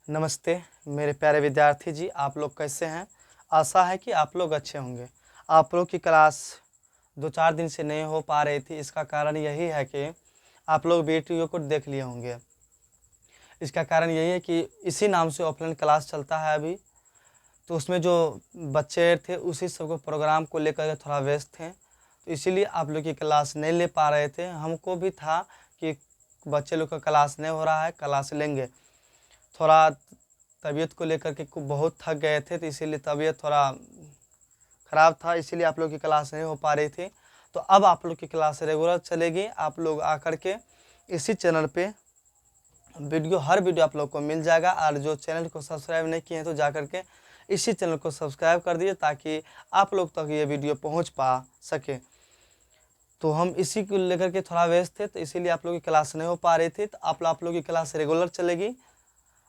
नमस्ते मेरे प्यारे विद्यार्थी जी, आप लोग कैसे हैं। आशा है कि आप लोग अच्छे होंगे। आप लोग की क्लास 2-4 दिन से नहीं हो पा रही थी। इसका कारण यही है कि आप लोग वीडियो को देख लिए होंगे। इसका कारण यही है कि इसी नाम से ऑफलाइन क्लास चलता है अभी, तो उसमें जो बच्चे थे उसी सबको प्रोग्राम को लेकर के थोड़ा व्यस्त थे, तो इसीलिए आप लोग की क्लास नहीं ले पा रहे थे। हमको भी था कि बच्चे लोग का क्लास नहीं हो रहा है, क्लास लेंगे। थोड़ा तबीयत को लेकर के बहुत थक गए थे, तो इसीलिए तबीयत थोड़ा ख़राब था, इसीलिए आप लोग की क्लास नहीं हो पा रही थी। तो अब आप लोग की क्लास रेगुलर चलेगी। आप लोग आकर के इसी चैनल पे हर वीडियो आप लोग को मिल जाएगा। और जो चैनल को सब्सक्राइब नहीं किए हैं तो जा कर के इसी चैनल को सब्सक्राइब कर दीजिए, ताकि आप लोग तक ये वीडियो पहुँच पा सके। तो हम इसी को लेकर के थोड़ा व्यस्त थे, तो इसीलिए आप लोग की क्लास नहीं हो पा रही थी। तो आप लोग की क्लास रेगुलर चलेगी।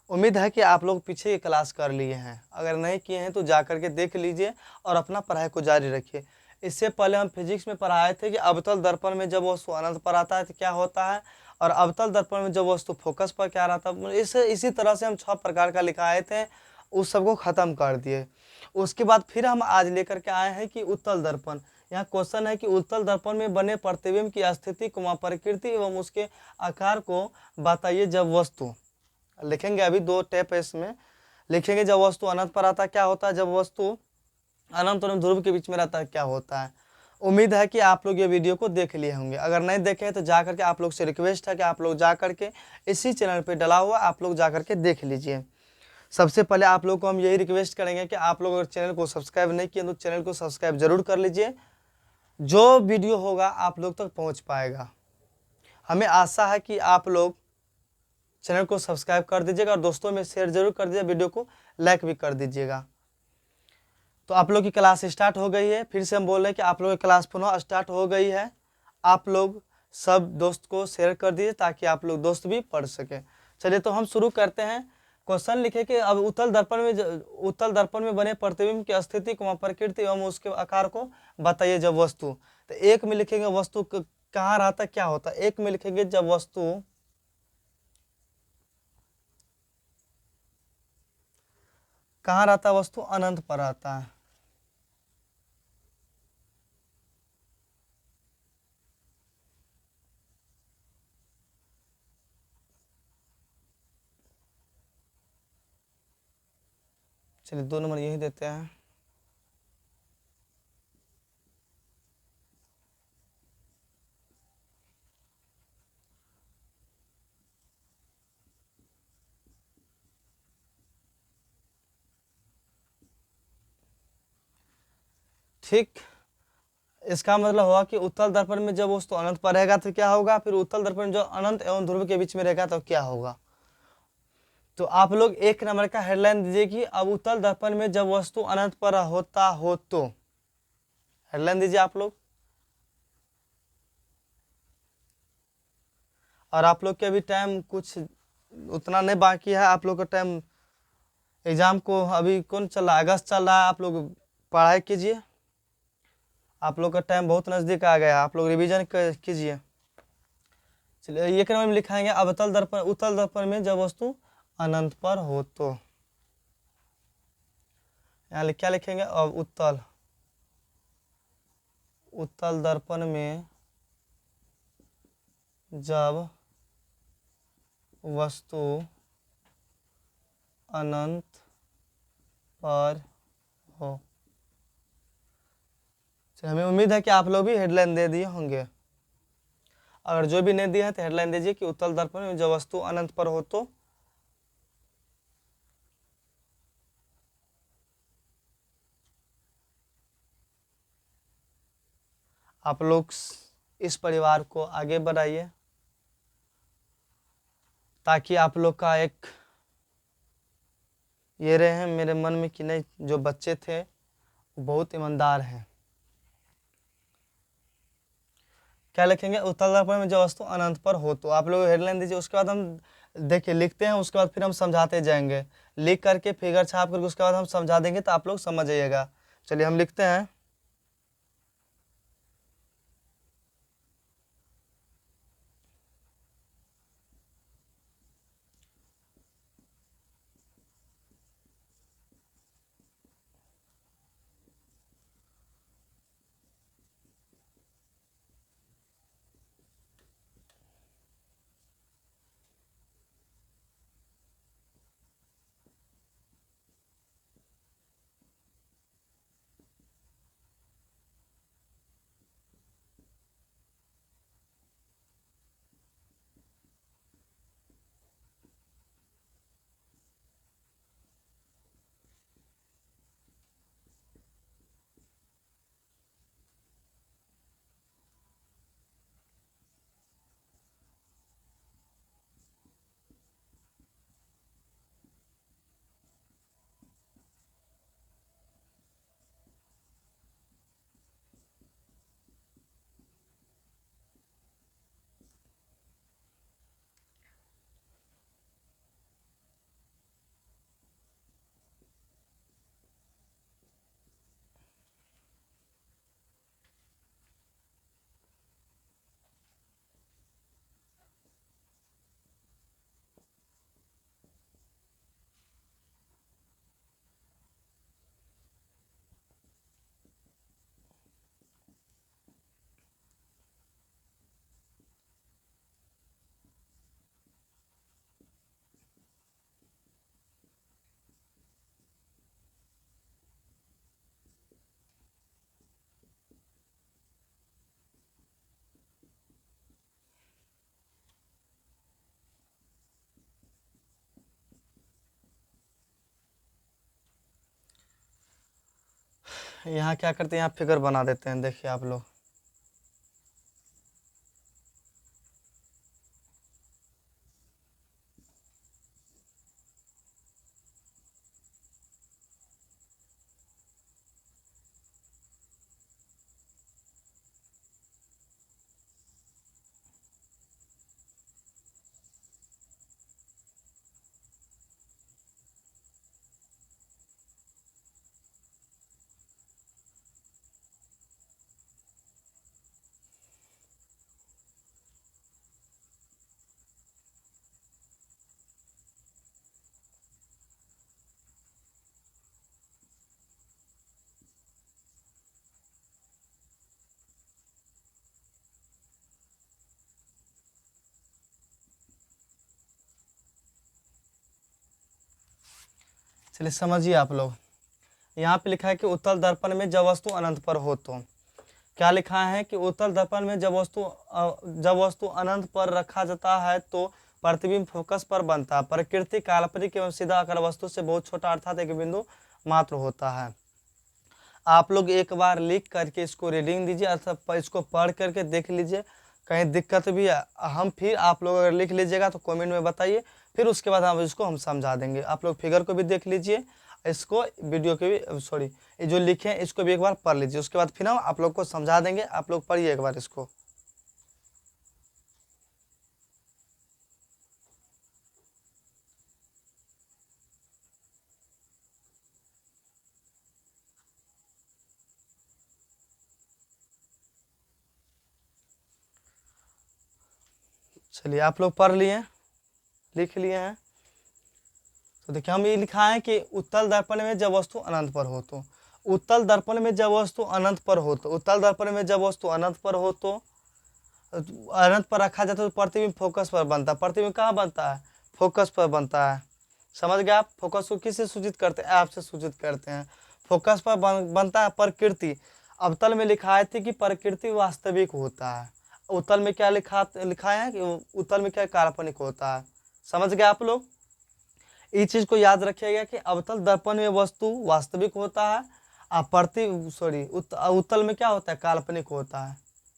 उम्मीद है कि आप लोग पीछे की क्लास कर लिए हैं। अगर नहीं किए हैं तो जा कर के देख लीजिए और अपना पढ़ाई को जारी रखिए। इससे पहले हम फिजिक्स में पढ़ाए थे कि अवतल दर्पण में जब वस्तु अनंत पर आता है तो क्या होता है, और अवतल दर्पण में जब वस्तु फोकस पर क्या रहता है। इसी तरह से हम 6 प्रकार का लिखाए थे, उस सबको ख़त्म कर दिए। उसके बाद फिर हम आज लेकर के आए हैं कि उत्तल दर्पण। यहाँ क्वेश्चन है कि उत्तल दर्पण में बने प्रतिबिंब की स्थिति, प्रकृति एवं उसके आकार को बताइए। जब वस्तु लिखेंगे, अभी 2 टेप है इसमें, लिखेंगे जब वस्तु अनंत पर आता है क्या होता है, जब वस्तु अनंत और ध्रुव के बीच में रहता है क्या होता है। उम्मीद है कि आप लोग ये वीडियो को देख लिए होंगे। अगर नहीं देखे तो जा करके आप लोग से रिक्वेस्ट है कि आप लोग जा करके इसी चैनल पे डला हुआ आप लोग जा करके देख लीजिए। सबसे पहले आप लोग को हम यही रिक्वेस्ट करेंगे कि आप लोग अगर चैनल को सब्सक्राइब नहीं किए तो चैनल को सब्सक्राइब जरूर कर लीजिए। जो वीडियो होगा आप लोग तक पहुँच पाएगा। हमें आशा है कि आप लोग चैनल को सब्सक्राइब कर दीजिएगा और दोस्तों में शेयर जरूर कर दीजिएगा, वीडियो को लाइक भी कर दीजिएगा। तो आप लोग की क्लास स्टार्ट हो गई है। फिर से हम बोल रहे हैं कि आप लोगों की क्लास पुनः स्टार्ट हो गई है। आप लोग सब दोस्त को शेयर कर दीजिए ताकि आप लोग दोस्त भी पढ़ सके। चलिए तो हम शुरू करते हैं। क्वेश्चन लिखे कि अब उत्तल दर्पण में बने प्रतिबिंब की स्थिति, प्रकृति एवं उसके आकार को बताइए। जब वस्तु, तो एक में लिखेंगे वस्तु कहाँ रहता क्या होता है। एक में लिखेंगे जब वस्तु कहाँ रहता है, वस्तु अनंत पर रहता है। चलिए 2 नंबर यही देते हैं। ठीक, इसका मतलब हुआ कि उत्तल दर्पण में जब वस्तु अनंत पर रहेगा तो क्या होगा, फिर उत्तल दर्पण जो अनंत एवं ध्रुव के बीच में रहेगा तो क्या होगा। तो आप लोग 1 नंबर का हेडलाइन दीजिए कि अब उत्तल दर्पण में जब वस्तु अनंत पर होता हो तो। हेडलाइन दीजिए आप लोग। और आप लोग के अभी टाइम कुछ उतना नहीं बाकी है। आप लोग का टाइम एग्जाम को अभी कौन चल रहा है, अगस्त चल रहा है। आप लोग पढ़ाई कीजिए, आप लोग का टाइम बहुत नज़दीक आ गया है। आप लोग रिविजन कीजिए। चलिए 1 नंबर में लिखाएंगे उत्तल दर्पण में जब वस्तु अनंत पर हो तो। यहाँ क्या लिखेंगे, अब उत्तल दर्पण में जब वस्तु अनंत पर हो। हमें उम्मीद है कि आप लोग भी हेडलाइन दे दिए होंगे। अगर जो भी नहीं दिया है तो हेडलाइन दीजिए कि उत्तल दर्पण में जब वस्तु अनंत पर हो तो। आप लोग इस परिवार को आगे बढ़ाइए ताकि आप लोग का एक ये रहे हैं मेरे मन में कि नहीं, जो बच्चे थे वो बहुत ईमानदार हैं। क्या लिखेंगे, उत्तल दर्पण में जब वस्तु अनंत पर हो तो। आप लोग हेडलाइन दीजिए। उसके बाद हम देखिए लिखते हैं, उसके बाद फिर हम समझाते जाएंगे। लिख करके फिगर छाप करके उसके बाद हम समझा देंगे तो आप लोग समझ जाइएगा। चलिए हम लिखते हैं। यहाँ क्या करते हैं, यहाँ फिगर बना देते हैं, देखिए आप लोग। चलिए समझिए आप लोग, यहाँ पे लिखा है कि उत्तल दर्पण में जब वस्तु अनंत पर हो तो, क्या लिखा है कि उत्तल दर्पण में जब वस्तु अनंत पर रखा जाता है तो प्रतिबिंब फोकस पर बनता है। प्रकृति काल्पनिक एवं सीधा आकार वस्तु से बहुत छोटा अर्थात एक बिंदु मात्र होता है। आप लोग एक बार लिख करके इसको रीडिंग दीजिए अथवा इसको पढ़ करके देख लीजिए, कहीं दिक्कत भी है हम फिर आप लोग अगर लिख लीजिएगा तो कमेंट में बताइए, फिर उसके बाद हम समझा देंगे। आप लोग फिगर को भी देख लीजिए, इसको वीडियो के भी सॉरी ये जो लिखे हैं इसको भी एक बार पढ़ लीजिए, उसके बाद फिर हम आप लोग को समझा देंगे। आप लोग पढ़िए एक बार इसको। चलिए आप लोग पढ़ लिए, लिख लिए हैं, तो देखिए हम ये लिखा है कि उत्तल दर्पण में जब वस्तु अनंत पर हो तो, उत्तल दर्पण में जब वस्तु अनंत पर हो तो, उत्तल दर्पण में जब वस्तु अनंत पर हो तो, अनंत पर रखा जाता है तो प्रतिबिंब फोकस पर बनता है। प्रतिबिंब कहाँ बनता है? फोकस पर बनता है। समझ गए आप? फोकस को किससे सूचित करते हैं? ऐप से सूचित करते हैं। फोकस पर बनता है प्रकृति। अवतल में लिखा है कि प्रकृति वास्तविक होता है। उत्तल में क्या लिखा है कि उत्तल में क्या काल्पनिक होता है। समझ गए आप लोग? इस चीज को याद रखिएगा कि अवतल दर्पण में वस्तु वास्तविक होता है और उत्तल में क्या होता है? काल्पनिक होता है।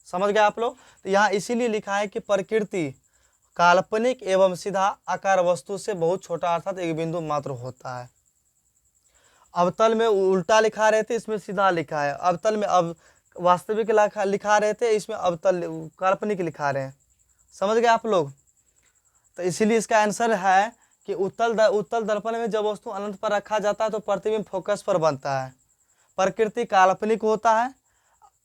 समझ गए आप लोग? तो यहाँ इसीलिए लिखा है कि प्रकृति काल्पनिक एवं सीधा आकार वस्तु से बहुत छोटा अर्थात एक बिंदु मात्र होता है। अवतल में उल्टा लिखा रहते, इसमें सीधा लिखा है। अवतल में अब वास्तविक लिखा रहते, इसमें अवतल काल्पनिक लिखा रहे हैं। समझ गए आप लोग? तो इसीलिए इसका आंसर है कि उत्तल दर्पण में जब वस्तु अनंत पर रखा जाता है तो प्रतिबिंब फोकस पर बनता है। प्रकृति काल्पनिक होता है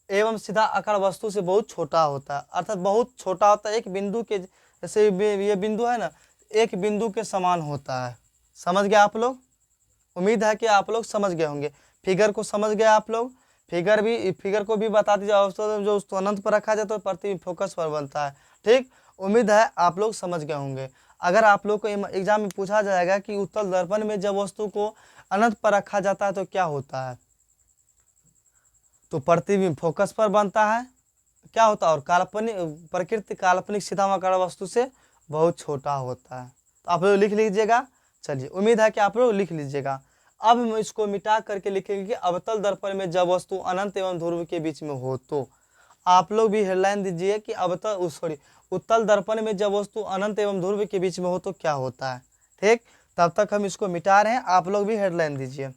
एवं सीधा आकार वस्तु से बहुत छोटा होता है, अर्थात बहुत छोटा होता है। एक बिंदु के जैसे ये बिंदु है ना, एक बिंदु के समान होता है। समझ गए आप लोग? उम्मीद है कि आप लोग समझ गए होंगे। फिगर को समझ गए आप लोग? फिगर को भी बता दीजिए। जो उसको अनंत पर रखा जाए तो प्रतिबिंब फोकस पर बनता है। ठीक, उम्मीद है आप लोग समझ गए होंगे। अगर आप लोग को एग्जाम में पूछा जाएगा कि उत्तल दर्पण में जब वस्तु को अनंत पर रखा जाता है तो क्या होता है, तो प्रतिबिंब फोकस पर बनता है, क्या होता है, और काल्पनिक प्रकृति काल्पनिक सीधा आकार वस्तु से बहुत छोटा होता है। तो आप लोग लिख लीजिएगा। चलिए, उम्मीद है कि आप लोग लिख लीजिएगा। अब हम इसको मिटा करके लिखेंगे कि अवतल दर्पण में जब वस्तु अनंत एवं ध्रुव के बीच में हो तो। आप लोग भी हेडलाइन दीजिए कि उत्तल दर्पण में जब वस्तु अनंत एवं ध्रुव के बीच में हो तो क्या होता है। ठीक, तब तक हम इसको मिटा रहे हैं, आप लोग भी हेडलाइन दीजिए।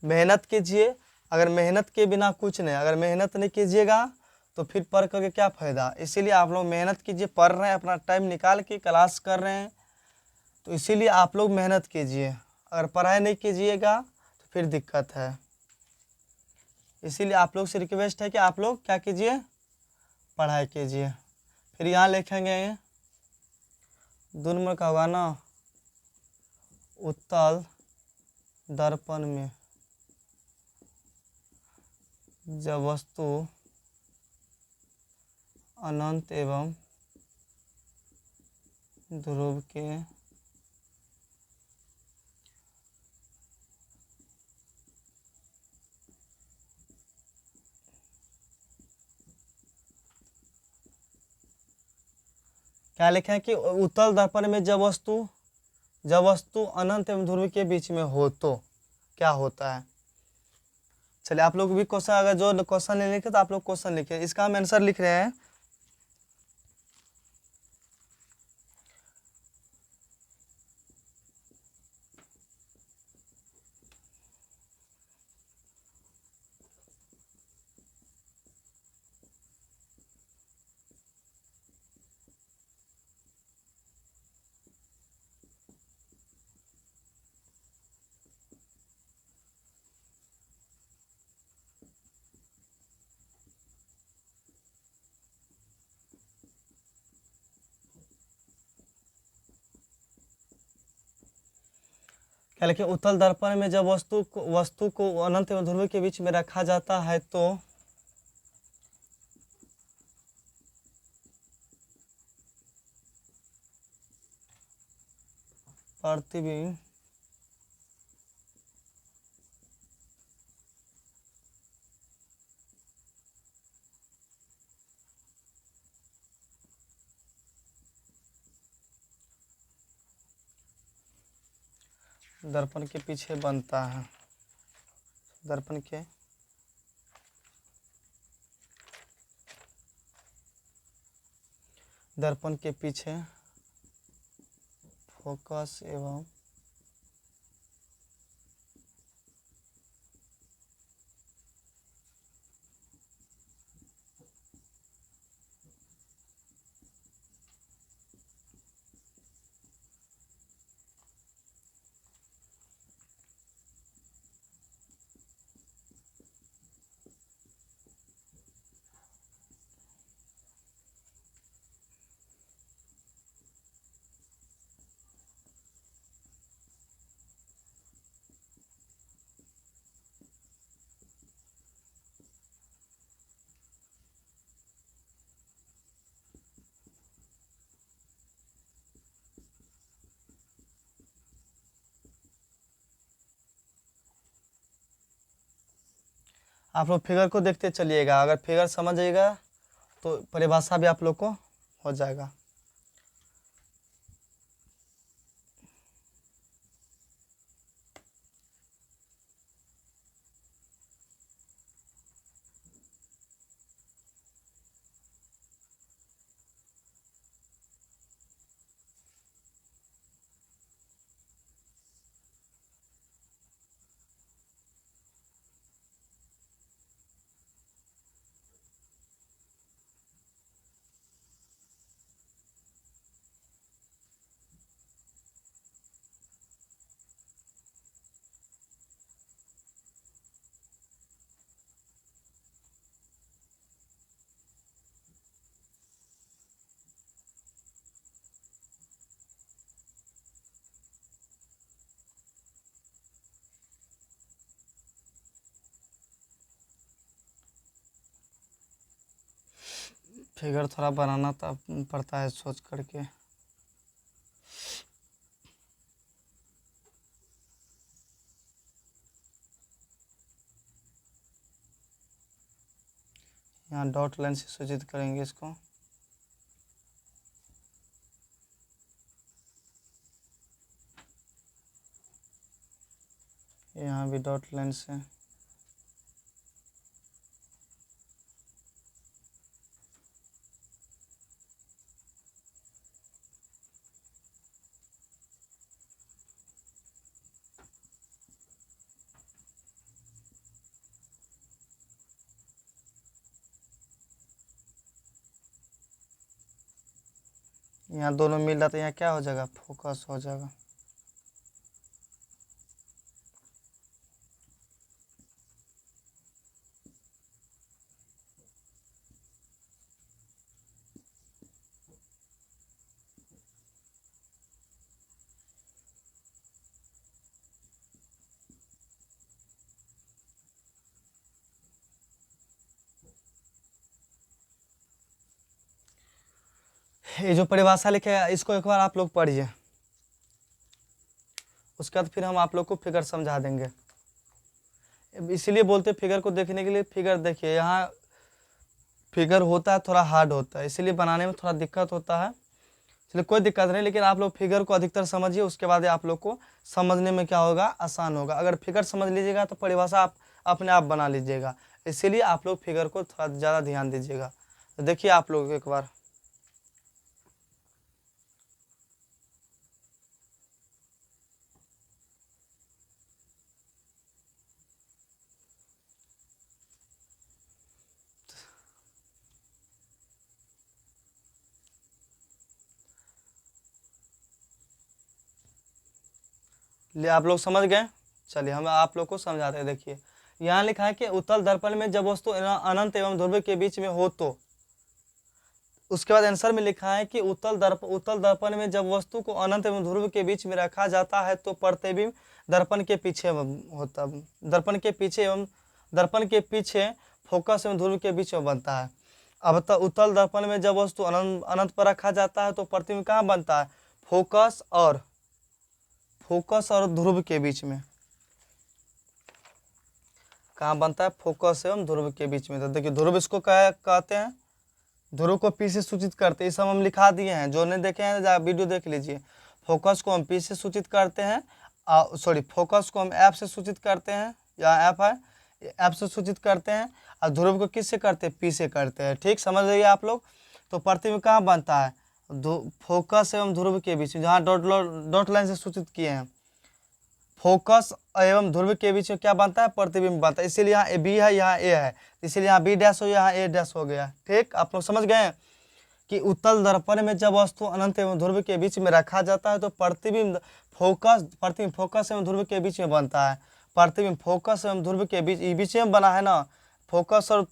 मेहनत कीजिए, अगर मेहनत के बिना कुछ नहीं, अगर मेहनत नहीं कीजिएगा तो फिर पढ़ करके क्या फ़ायदा। इसीलिए आप लोग मेहनत कीजिए, पढ़ रहे हैं, अपना टाइम निकाल के क्लास कर रहे हैं, तो इसीलिए आप लोग मेहनत कीजिए। अगर पढ़ाई नहीं कीजिएगा तो फिर दिक्कत है। इसीलिए आप लोग से रिक्वेस्ट है कि आप लोग क्या कीजिए, पढ़ाई कीजिए। फिर यहाँ लिखेंगे 2 नंबर का होगा ना, उत्तल दर्पण में जब वस्तु अनंत एवं ध्रुव के क्या लिखे हैं कि उत्तल दर्पण में जब वस्तु अनंत एवं ध्रुव के बीच में हो तो क्या होता है। चलिए आप लोग भी क्वेश्चन, अगर जो क्वेश्चन नहीं लिखे तो आप लोग क्वेश्चन लिखे, इसका हम आंसर लिख रहे हैं। क्या लिखे, उत्तल दर्पण में जब वस्तु को अनंत एवं ध्रुव के बीच में रखा जाता है तो प्रतिबिंब दर्पण के पीछे बनता है, दर्पण के पीछे फोकस एवं आप लोग फिगर को देखते चलिएगा, अगर फिगर समझिएगा तो परिभाषा भी आप लोग को हो जाएगा। फिगर थोड़ा बनाना पड़ता है सोच करके। यहाँ डॉट लाइन से सूचित करेंगे इसको। यहाँ भी डॉट लाइन से। यहाँ दोनों मिल रहा था, यहाँ क्या हो जाएगा, फोकस हो जाएगा। ये जो परिभाषा लिखे है इसको एक बार आप लोग पढ़िए, उसके बाद फिर हम आप लोग को फिगर समझा देंगे। इसीलिए बोलते फिगर को देखने के लिए, फिगर देखिए यहाँ फिगर होता है थोड़ा हार्ड होता है, इसीलिए बनाने में थोड़ा दिक्कत होता है। चलिए कोई दिक्कत नहीं, लेकिन आप लोग फिगर को अधिकतर समझिए, उसके बाद आप लोग को समझने में क्या होगा, आसान होगा। अगर फिगर समझ लीजिएगा तो परिभाषा आप अपने आप बना लीजिएगा। इसीलिए आप लोग फिगर को थोड़ा ज़्यादा ध्यान दीजिएगा। तो देखिए आप लोग एक बार, आप लोग समझ गए। चलिए हम आप लोग को समझाते हैं। देखिए यहाँ लिखा है कि उत्तल दर्पण में जब वस्तु अनंत एवं ध्रुव के बीच में हो तो, उसके बाद आंसर में लिखा है कि उत्तल दर्पण में जब वस्तु को अनंत एवं ध्रुव के बीच में रखा जाता है तो प्रतिबिंब दर्पण के पीछे होता, दर्पण के पीछे फोकस एवं ध्रुव के बीच में बनता है। अब तो उत्तल दर्पण में जब वस्तु अनंत पर रखा जाता है तो प्रतिबिंब कहाँ बनता है? फोकस और ध्रुव के बीच में। कहाँ बनता है? फोकस एवं ध्रुव के बीच में। तो देखिए ध्रुव इसको कहते हैं, ध्रुव को पी से सूचित करते हैं। इस हम लिखा दिए हैं, जो नहीं देखे हैं वीडियो देख लीजिए। फोकस को हम पी से सूचित करते हैं, फोकस को हम एफ से सूचित करते हैं, यहाँ एफ है, एफ से सूचित करते हैं। और ध्रुव को किस से करते हैं? पी से करते हैं। ठीक, समझ रहिए आप लोग। तो प्रतिबिंब कहाँ बनता है? फोकस एवं ध्रुव के बीच में, जहाँ डॉट लाइन से सूचित किए हैं। फोकस एवं ध्रुव के बीच में क्या बनता है? प्रतिबिंब बनता है। इसीलिए यहाँ बी है, यहाँ ए है, इसीलिए यहाँ बी डैश हो, यहाँ ए डैश हो गया। ठीक, आप लोग समझ गए कि उत्तल दर्पण में जब वस्तु अनंत एवं ध्रुव के बीच में रखा जाता है तो प्रतिबिंब फोकस एवं ध्रुव के बीच में बनता है। प्रतिबिंब फोकस एवं ध्रुव के बीच में बना है ना। फोकस और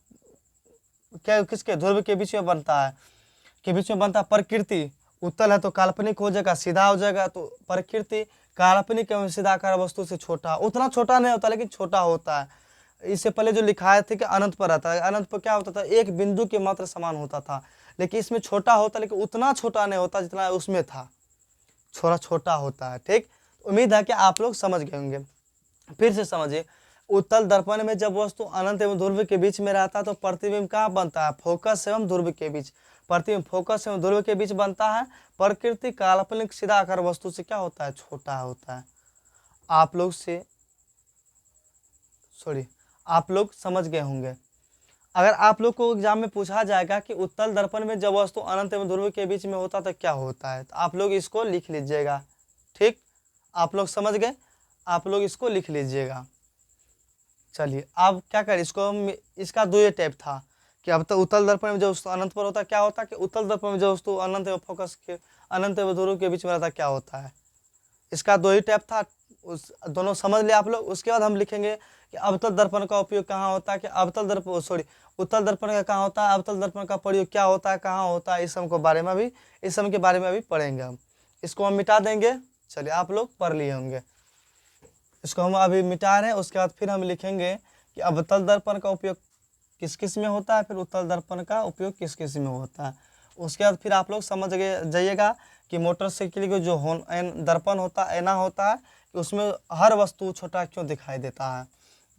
क्या किसके? ध्रुव के बीच में बनता है, के बीच में बनता है। प्रकृति उत्तल है तो काल्पनिक हो जाएगा, सीधा हो जाएगा। तो प्रकृति काल्पनिक एवं सीधाकार वस्तु से छोटा, उतना छोटा नहीं होता लेकिन छोटा होता है। इससे पहले जो लिखाए थे कि अनंत पर रहता है, अनंत पर क्या होता था? एक बिंदु के मात्र समान होता था। लेकिन इसमें छोटा होता, लेकिन उतना छोटा नहीं होता जितना उसमें था, थोड़ा छोटा होता है। ठीक, उम्मीद है कि आप लोग समझ गए होंगे। फिर से समझिए, उत्तल दर्पण में जब वस्तु अनंत एवं ध्रुव के बीच में रहता है तो प्रतिबिंब कहाँ बनता है? फोकस एवं ध्रुव के बीच। प्रतिबिंब फोकस एवं ध्रुव के बीच बनता है। प्रकृति काल्पनिक सीधा आकार वस्तु से क्या होता है? छोटा होता है। आप लोग समझ गए होंगे। अगर आप लोग को एग्जाम में पूछा जाएगा कि उत्तल दर्पण में जब वस्तु अनंत एवं ध्रुव के बीच में होता तो क्या होता है, तो आप लोग इसको लिख लीजिएगा। ठीक, आप लोग समझ गए, आप लोग इसको लिख लीजिएगा। चलिए अब क्या करें, इसको हम, इसका दो ही टाइप था कि अब तो उत्तल दर्पण में जो वस्तु अनंत पर होता क्या होता है कि उत्तल दर्पण में जो वस्तु अनंत एवं फोकस के अनंत एवं ध्रुव के बीच में रहता क्या होता है। इसका दो ही टाइप था, उस दोनों समझ लिया आप लोग। उसके बाद हम लिखेंगे कि अवतल दर्पण का उपयोग कहाँ होता है, कि उत्तल दर्पण का कहाँ होता है, अवतल दर्पण का प्रयोग क्या होता है, कहाँ होता है, इस सब के बारे में अभी पढ़ेंगे हम। इसको हम मिटा देंगे। चलिए आप लोग पढ़ लिए होंगे, इसको हम अभी मिटा रहे हैं। उसके बाद फिर हम लिखेंगे कि अवतल दर्पण का उपयोग किस किस में होता है, फिर उत्तल दर्पण का उपयोग किस किस में होता है। उसके बाद फिर आप लोग समझ जाइएगा कि मोटरसाइकिल के जो दर्पण होता है, ऐना होता है, कि उसमें हर वस्तु छोटा क्यों दिखाई देता है।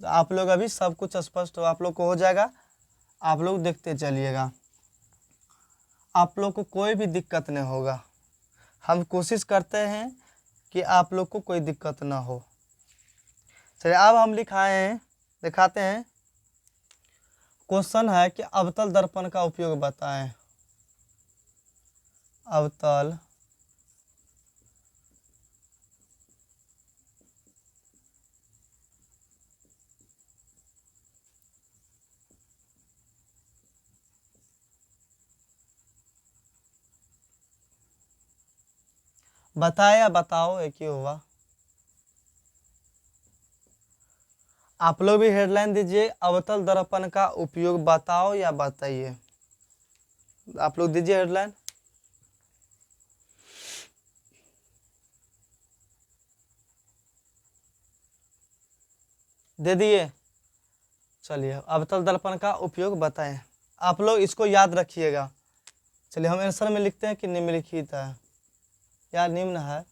तो आप लोग अभी सब कुछ स्पष्ट आप लोग को हो जाएगा। आप लोग देखते चलिएगा, आप लोग को कोई भी दिक्कत नहीं होगा। हम कोशिश करते हैं कि आप लोग को कोई दिक्कत ना हो। चलिए अब हम दिखाते हैं। क्वेश्चन है कि अवतल दर्पण का उपयोग बताएं। अवतल बताए या बताओ, एक ही होगा। आप लोग भी हेडलाइन दीजिए, अवतल दर्पण का उपयोग बताओ या बताइए। आप लोग दीजिए हेडलाइन। दे दिए। चलिए अवतल दर्पण का उपयोग बताएं। आप लोग इसको याद रखिएगा। चलिए हम आंसर में लिखते हैं कि निम्नलिखित है या निम्न है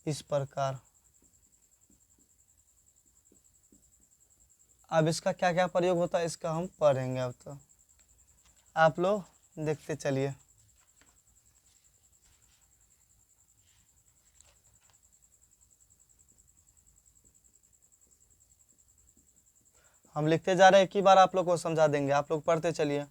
इस प्रकार। अब इसका क्या क्या प्रयोग होता है इसका हम पढ़ेंगे। अब तो आप लोग देखते चलिए। हम लिखते जा रहे हैं, एक ही बार आप लोग को समझा देंगे, आप लोग पढ़ते चलिए।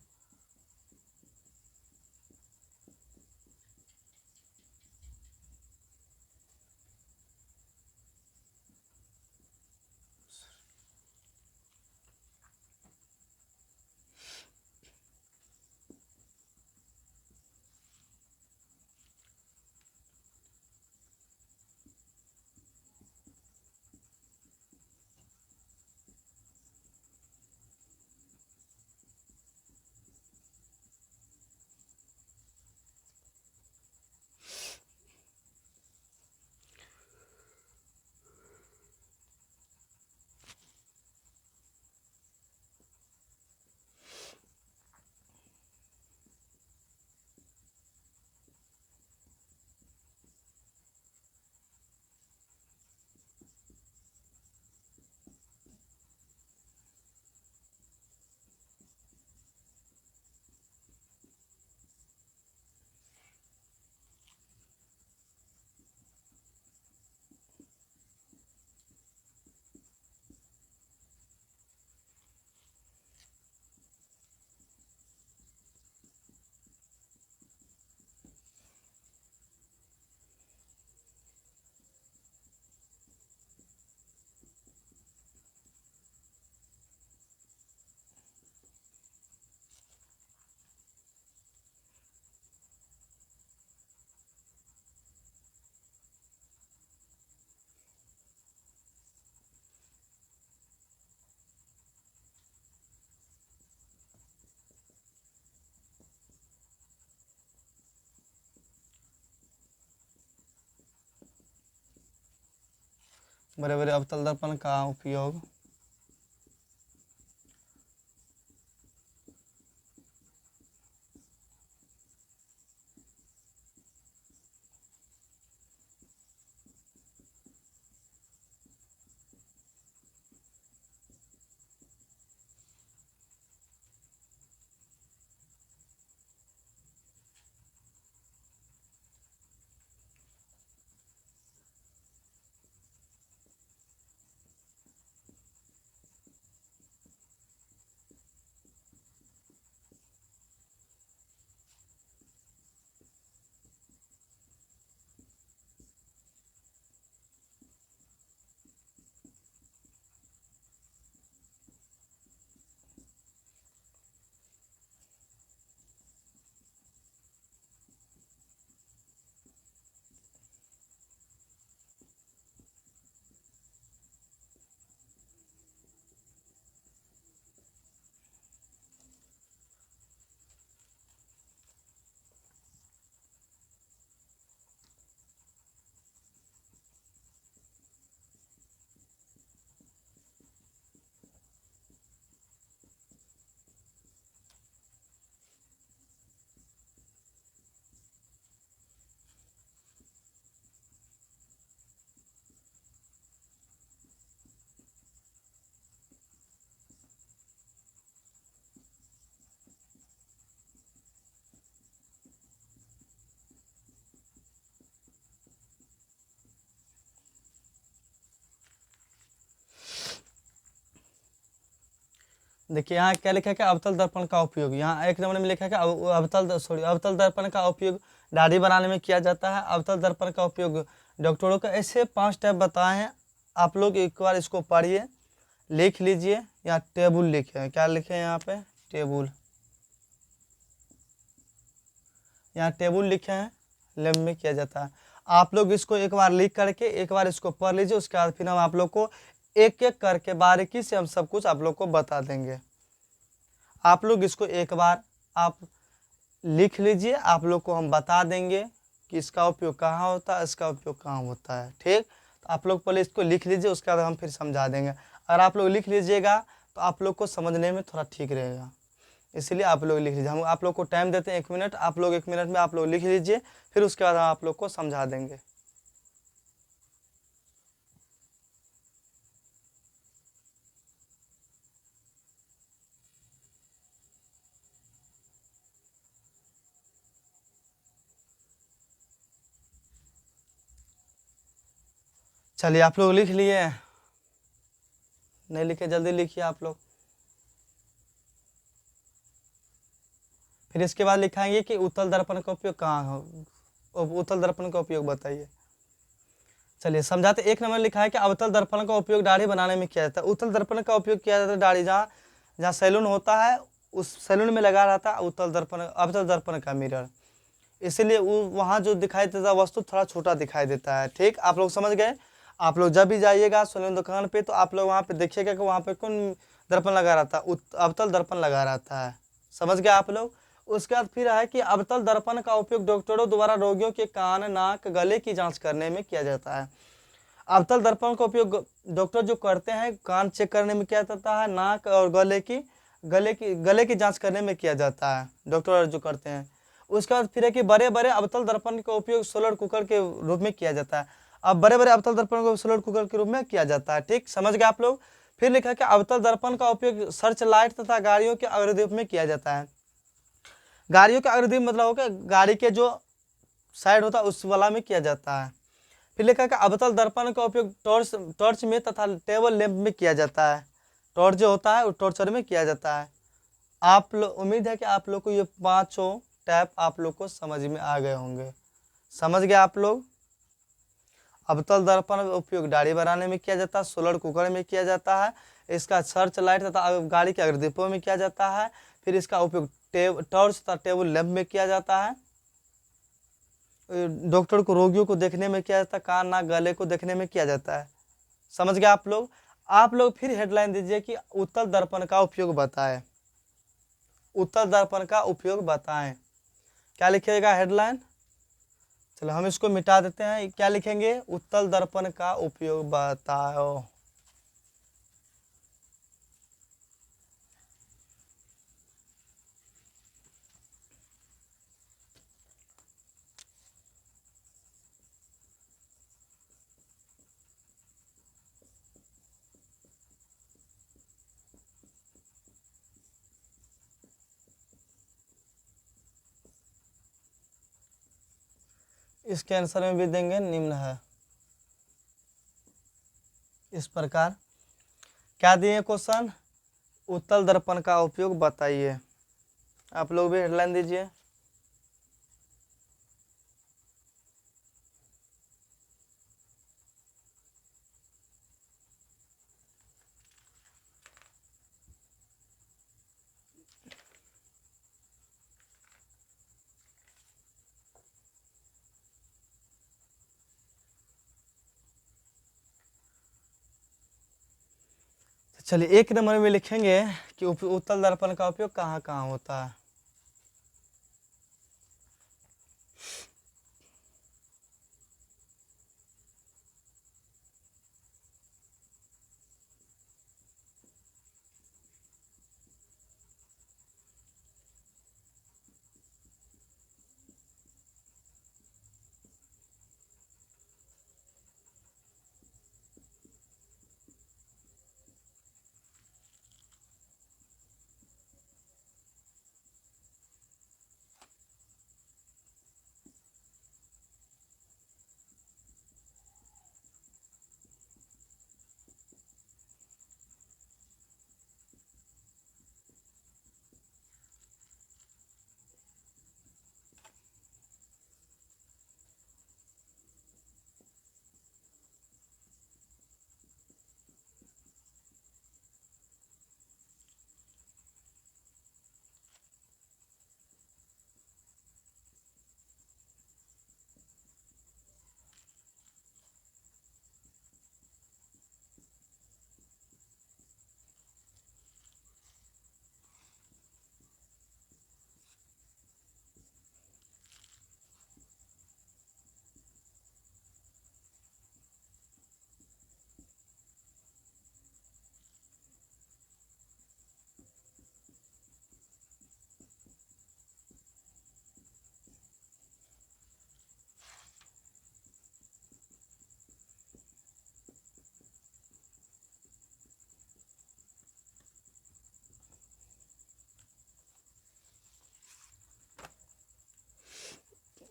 बड़े बड़े अवतल दर्पण का उपयोग देखिए यहाँ क्या लिखा है कि अवतल दर्पण का उपयोग, यहाँ एक नंबर में लिखा है कि अवतल दर्पण का उपयोग दाढ़ी बनाने में किया जाता है। अवतल दर्पण का उपयोग डॉक्टरों का, ऐसे 5 टाइप बताए हैं। आप लोग एक बार इसको पढ़िए, लिख लीजिए। यहाँ टेबुल लिखे हैं, क्या लिखे हैं यहाँ पे? टेबुल। यहाँ टेबुल लिखे हैं, लैब में किया जाता है। आप लोग इसको एक बार लिख करके एक बार इसको पढ़ लीजिए, उसके बाद फिर हम आप लोग को एक एक करके बारीकी से हम सब कुछ आप लोग को बता देंगे। आप लोग इसको एक बार आप लिख लीजिए, आप लोग को हम बता देंगे कि इसका उपयोग कहाँ होता है, इसका उपयोग कहाँ होता है। ठीक, तो आप लोग पहले इसको लिख लीजिए, उसके बाद हम फिर समझा देंगे। अगर आप लोग लिख लीजिएगा तो आप लोग को समझने में थोड़ा ठीक रहेगा, इसलिए आप लोग लिख लीजिए। हम आप लोग को टाइम देते हैं 1 मिनट, आप लोग 1 मिनट में आप लोग लिख लीजिए, फिर उसके बाद हम आप लोग को समझा देंगे। चलिए आप लोग लिख लिए? नहीं लिखे, जल्दी लिखिए आप लोग। फिर इसके बाद लिखाएंगे कि उत्तल दर्पण का उपयोग कहाँ हो, उत्तल दर्पण का उपयोग बताइए। चलिए समझाते। एक नंबर लिखा है कि अवतल दर्पण का उपयोग दाढ़ी बनाने में किया जाता है। उत्तल दर्पण का उपयोग किया जाता है दाढ़ी जहाँ जहाँ सैलून होता है उस सैलून में लगा रहता है उत्तल दर्पण, अवतल दर्पण का मिरर, इसीलिए वो वहाँ जो दिखाई देता है वस्तु थोड़ा छोटा दिखाई देता है। ठीक, आप लोग समझ गए। आप लोग जब भी जाइएगा सैलून दुकान पे तो आप लोग वहाँ पे देखिएगा कि वहाँ पे कौन दर्पण लगा रहता है, अवतल दर्पण लगा रहता है। समझ गए आप लोग। उसके बाद फिर है कि अवतल दर्पण का उपयोग डॉक्टरों द्वारा रोगियों के कान, नाक, गले की जांच करने में किया जाता है। अवतल दर्पण का उपयोग डॉक्टर जो करते हैं कान चेक करने में किया जाता है, नाक और गले की जांच करने में किया जाता है, डॉक्टर जो करते हैं। उसके बाद फिर है कि बड़े बड़े अवतल दर्पण का उपयोग सोलर कुकर के रूप में किया जाता है। अब बड़े बड़े अवतल दर्पण को सोलर कुकर के रूप में किया जाता है। ठीक, समझ गए आप लोग। फिर लिखा है कि अवतल दर्पण का उपयोग सर्च लाइट तथा गाड़ियों के अग्रदीप में किया जाता है। गाड़ियों के अग्रदीप मतलब होगा गाड़ी के जो साइड होता है उस वाला में किया जाता है। फिर लिखा है कि अवतल दर्पण का उपयोग टॉर्च में तथा टेबल लैंप में किया जाता है। टॉर्च जो होता है वो टॉर्चर में किया जाता है। आप लोग, उम्मीद है कि आप लोग को ये पांचों टैप आप लोग को समझ में आ गए होंगे। समझ गए आप लोग। अवतल दर्पण का उपयोग दाढ़ी बनाने में किया जाता है, सोलर कुकर में किया जाता है, इसका सर्च लाइट तथा गाड़ी के अग्रदीपों में किया जाता है। फिर इसका उपयोग टॉर्च तथा टेबल लैंप में किया जाता है। डॉक्टर को रोगियों को देखने में किया जाता है, कान, नाक, गले को देखने में किया जाता है। समझ गए आप लोग। आप लोग फिर हेडलाइन दीजिए कि उत्तल दर्पण का उपयोग बताएं। उत्तल दर्पण का उपयोग बताएं। क्या लिखिएगा हेडलाइन। चलो हम इसको मिटा देते हैं। क्या लिखेंगे, उत्तल दर्पण का उपयोग बताओ। इसके आंसर में भी देंगे निम्न है इस प्रकार। क्या दिए क्वेश्चन, उत्तल दर्पण का उपयोग बताइए। आप लोग भी हेडलाइन दीजिए। चलिए एक नंबर में लिखेंगे कि उत्तल दर्पण का उपयोग कहाँ कहाँ होता है।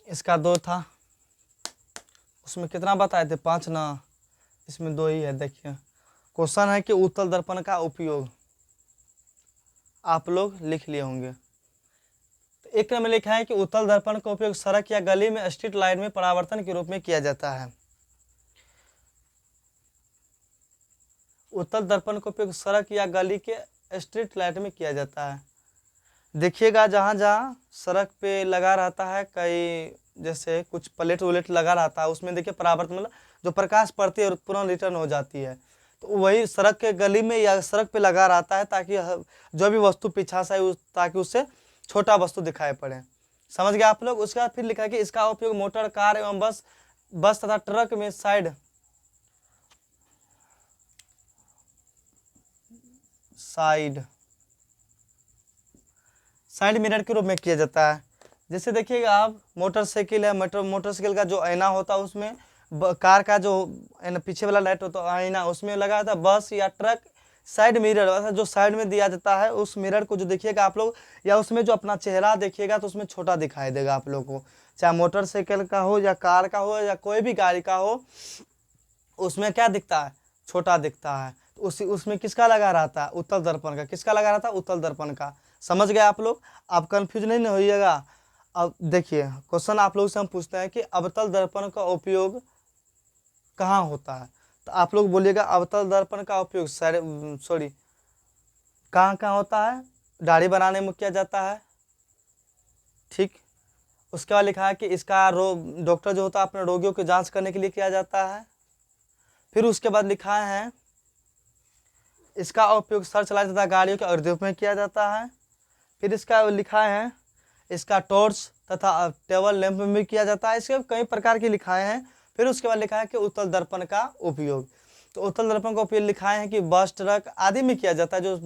इसका 2 था, उसमें कितना बताए थे, 5 ना, इसमें 2 ही है। देखिए क्वेश्चन है कि उत्तल दर्पण का उपयोग आप लोग लिख लिए होंगे। तो एक नंबर लिखा है कि उत्तल दर्पण का उपयोग सड़क या गली में स्ट्रीट लाइट में परावर्तन के रूप में किया जाता है। उत्तल दर्पण का उपयोग सड़क या गली के स्ट्रीट लाइट में किया जाता है। देखिएगा जहाँ जहाँ सड़क पे लगा रहता है, कई जैसे कुछ प्लेट वलेट लगा रहता है, उसमें देखिए परावर्तन मतलब जो प्रकाश पड़ती है और पुनः रिटर्न हो जाती है, तो वही सड़क के गली में या सड़क पे लगा रहता है ताकि जो भी वस्तु पीछा से ताकि उससे छोटा वस्तु दिखाई पड़े। समझ गए आप लोग। उसके बाद फिर लिखा है कि इसका उपयोग मोटर, कार एवं बस तथा ट्रक में साइड मिरर के रूप में किया जाता है। जैसे देखिएगा आप मोटरसाइकिल है, मोटरसाइकिल का जो आईना होता है उसमें, कार का जो पीछे वाला लाइट होता है आईना उसमें लगा था। बस या ट्रक साइड मिरर जो साइड में दिया जाता है, उस मिरर को जो देखिएगा आप लोग, या उसमें जो अपना चेहरा देखिएगा तो उसमें छोटा दिखाई देगा आप लोग को, चाहे मोटरसाइकिल का हो या कार का हो या कोई भी गाड़ी का हो, उसमें क्या दिखता है, छोटा दिखता है। तो उसमें किसका लगा रहता है, उत्तल दर्पण का। किसका लगा रहता है, उत्तल दर्पण का। समझ गए आप लोग। आप कंफ्यूज नहीं होइएगा। अब देखिए क्वेश्चन आप लोग से हम पूछते हैं कि अवतल दर्पण का उपयोग कहाँ होता है, तो आप लोग बोलिएगा अवतल दर्पण का उपयोग कहाँ कहाँ होता है, दाढ़ी बनाने में किया जाता है। ठीक, उसके बाद लिखा है कि इसका डॉक्टर जो होता है अपने रोगियों की जांच करने के लिए किया जाता है। फिर उसके बाद लिखा है इसका उपयोग सर चलाए तथा गाड़ियों के अवरोध में किया जाता है। फिर इसका लिखा है इसका टॉर्च तथा टेबल लैंप में भी किया जाता है। इसके कई प्रकार के लिखाए हैं। फिर उसके बाद लिखा है कि उत्तल दर्पण का उपयोग, तो उत्तल दर्पण का उपयोग लिखाए हैं कि बस, ट्रक आदि में किया जाता है। जो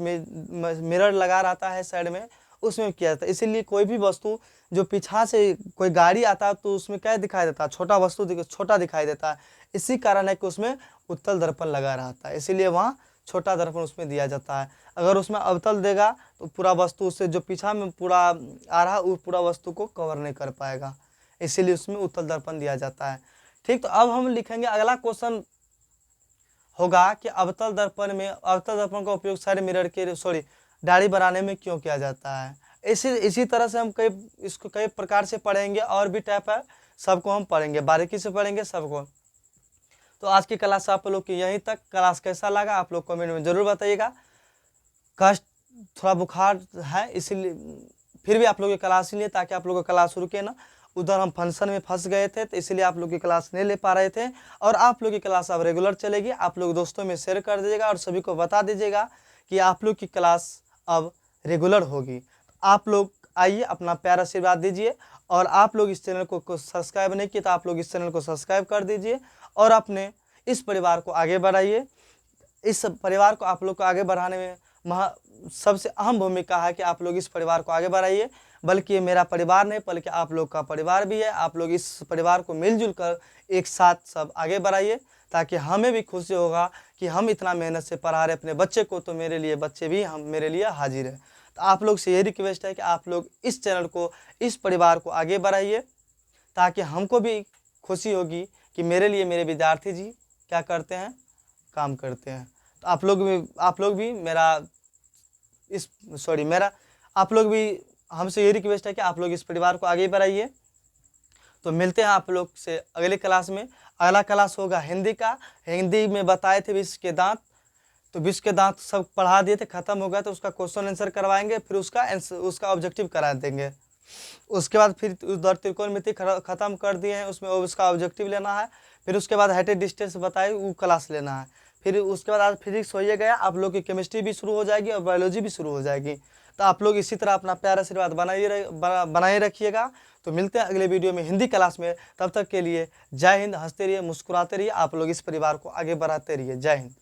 मिरर लगा रहता है साइड में, उसमें किया जाता है। इसीलिए कोई भी वस्तु जो पीछा से कोई गाड़ी आता है तो उसमें क्या दिखाई देता है, छोटा वस्तु छोटा दिखाई देता है। इसी कारण है कि उसमें उत्तल दर्पण लगा रहता है, इसीलिए वहाँ छोटा दर्पण उसमें दिया जाता है। अगर उसमें अवतल देगा तो पूरा वस्तु उससे जो पीछा में पूरा आ रहा वो पूरा वस्तु को कवर नहीं कर पाएगा, इसीलिए उसमें उत्तल दर्पण दिया जाता है। ठीक, तो अब हम लिखेंगे अगला क्वेश्चन होगा कि अवतल दर्पण का उपयोग साइड मिरर के दाढ़ी बनाने में क्यों किया जाता है। इसी तरह से हम इसको कई प्रकार से पढ़ेंगे, और भी टाइप है, सबको हम पढ़ेंगे, बारीकी से पढ़ेंगे सबको। तो आज की क्लास आप लोग की यहीं तक। क्लास कैसा लगा आप लोग कमेंट में जरूर बताइएगा। कष्ट थोड़ा बुखार है इसीलिए फिर भी आप लोग की क्लास लिए, ताकि आप लोग का क्लास रुके ना। उधर हम फंक्शन में फंस गए थे तो इसीलिए आप लोग की क्लास नहीं ले पा रहे थे। और आप लोग की क्लास अब रेगुलर चलेगी। आप लोग दोस्तों में शेयर कर दीजिएगा और सभी को बता दीजिएगा कि आप लोग की क्लास अब रेगुलर होगी। आप लोग आइए, अपना प्यार आशीर्वाद दीजिए। और आप लोग इस चैनल को सब्सक्राइब नहीं किया तो आप लोग इस चैनल को सब्सक्राइब कर दीजिए और अपने इस परिवार को आगे बढ़ाइए। इस परिवार को आप लोग को आगे बढ़ाने में सबसे अहम भूमिका है कि आप लोग इस परिवार को आगे बढ़ाइए। बल्कि ये मेरा परिवार नहीं, बल्कि आप लोग का परिवार भी है। आप लोग इस परिवार को मिलजुल कर एक साथ सब आगे बढ़ाइए, ताकि हमें भी खुशी होगा कि हम इतना मेहनत से पढ़ा रहे अपने बच्चे को, तो मेरे लिए बच्चे भी मेरे लिए हाजिर है। तो आप लोग से ये रिक्वेस्ट है कि आप लोग इस चैनल को, इस परिवार को आगे बढ़ाइए, ताकि हमको भी खुशी होगी कि मेरे लिए मेरे विद्यार्थी जी क्या करते हैं, काम करते हैं। तो आप लोग भी आप लोग भी हमसे ये रिक्वेस्ट है कि आप लोग इस परिवार को आगे बढ़ाइए। तो मिलते हैं आप लोग से अगले क्लास में। अगला क्लास होगा हिंदी का। हिंदी में बताए थे विश्व के दांत, तो विश्व के दांत सब पढ़ा दिए थे, खत्म हो गया, तो उसका क्वेश्चन आंसर करवाएंगे, फिर उसका ऑब्जेक्टिव करा देंगे। उसके बाद फिर उधर त्रिकोणमिति खत्म कर दिए हैं, उसमें उसका ऑब्जेक्टिव लेना है। फिर उसके बाद हाइट डिस्टेंस बताए वो क्लास लेना है। फिर उसके बाद आज फिजिक्स हो ही गया, आप लोग की केमिस्ट्री भी शुरू हो जाएगी और बायोलॉजी भी शुरू हो जाएगी। तो आप लोग इसी तरह अपना प्यार आशीर्वाद बनाए रखिएगा। तो मिलते हैं अगले वीडियो में हिंदी क्लास में। तब तक के लिए जय हिंद। हंसते रहिए, मुस्कुराते रहिए, आप लोग इस परिवार को आगे बढ़ाते रहिए। जय हिंद।